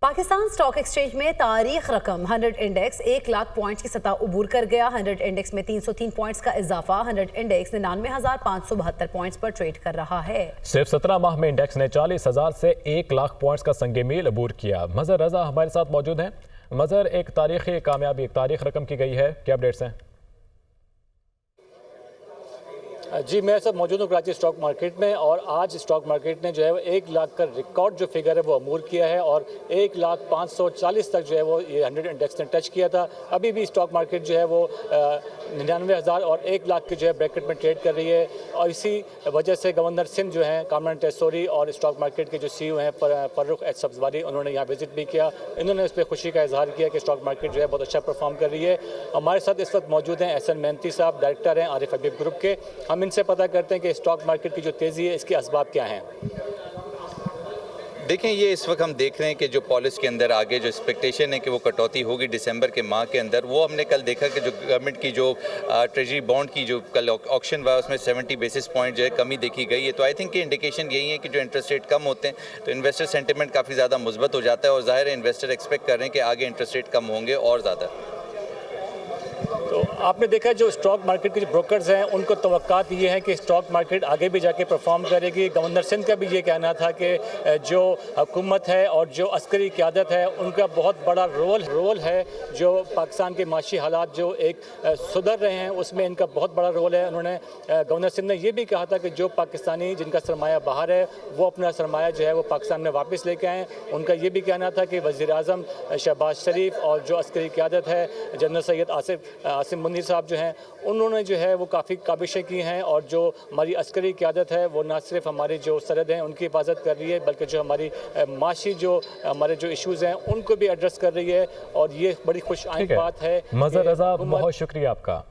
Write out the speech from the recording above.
Pakistan stock exchange में तारीख रकम 100 इंडेक्स 1 लाख पॉइंट्स की सतह उबूर कर गया। 100 इंडेक्स में 303 पॉइंट्स का इजाफा। 100 इंडेक्स 99,572 पॉइंट्स पर ट्रेड कर रहा है। सिर्फ 17 माह में इंडेक्स ने 40,000 से 1 लाख पॉइंट्स का संगे मील अबूर किया। मजहर रजा हमारे साथ मौजूद हैं। मजहर, एक तारीखी कामयाबी, एक तारीख रकम की गई है, क्या अपडेट्स हैं? जी, मैं सब मौजूद हूँ कराची स्टॉक मार्केट में और आज स्टॉक मार्केट ने जो है वो 1 लाख का रिकॉर्ड जो फिगर है वो अमूर किया है और 1,540 तक जो है वो ये 100 इंडेक्स ने टच किया था। अभी भी स्टॉक मार्केट जो है वो 99,000 और 1 लाख के जो है ब्रैकेट में ट्रेड कर रही है और इसी वजह से गवर्नर सिंध जो हैं कामरान टेसोरी और स्टॉक मार्केट के जो CEO हैं फर्रुख एच सब्जवारी, उन्होंने यहाँ विजिट भी किया। इन्होंने इस पर खुशी का इजहार किया कि स्टॉक मार्केट जो है बहुत अच्छा परफॉर्म कर रही है। हमारे साथ इस वक्त मौजूद हैं एहसन मेहनती साहब, डायरेक्टर हैं आरिफ हबीब ग्रुप के। हम इनसे पता करते हैं कि स्टॉक मार्केट की जो तेज़ी है इसके असबाब क्या हैं। देखें, ये इस वक्त हम देख रहे हैं कि जो पॉलिसी के अंदर आगे जो एक्सपेक्टेशन है कि वो कटौती होगी दिसंबर के माह के अंदर, वो हमने कल देखा कि जो गवर्नमेंट की जो ट्रेजरी बॉन्ड की जो कल ऑक्शन हुआ उसमें 70 बेसिस पॉइंट जो है कमी देखी गई है। तो आई थिंक कि इंडिकेशन यही है कि जो इंटरेस्ट रेट कम होते हैं तो इन्वेस्टर सेंटिमेंट काफ़ी ज़्यादा मुस्बत हो जाता है और ज़ाहिर है इन्वेस्टर एक्सपेक्ट कर रहे हैं कि आगे इंटरेस्ट रेट कम होंगे और ज़्यादा। तो आपने देखा जो स्टॉक मार्केट के जो ब्रोकर्स हैं उनको तवक्कात ये है कि स्टॉक मार्केट आगे भी जाके परफॉर्म करेगी। गवर्नर सिंध का भी ये कहना था कि जो हुकूमत है और जो अस्करी क़यादत है उनका बहुत बड़ा रोल है। जो पाकिस्तान के माशी हालात जो एक सुधर रहे हैं उसमें इनका बहुत बड़ा रोल है। उन्होंने गवर्नर सिंध ने यह भी कहा था कि जो पाकिस्तानी जिनका सरमाया बाहर है वो अपना सरमाया जो है वो पाकिस्तान में वापस लेके आएँ। उनका ये भी कहना था कि वज़ीर आज़म शहबाज शरीफ और जो अस्करी क़यादत है जनरल सैयद आसिम मुनीर साहब जो हैं उन्होंने जो है वो काफ़ी काबिशें की हैं और जो हमारी अस्करी क़यादत है वो ना सिर्फ हमारी जो सरहद हैं उनकी हिफाजत कर रही है बल्कि जो हमारी माशी जो हमारे जो इश्यूज़ हैं उनको भी एड्रेस कर रही है और ये बड़ी खुश आइंद बात है। मजहर रजा, बहुत शुक्रिया आपका।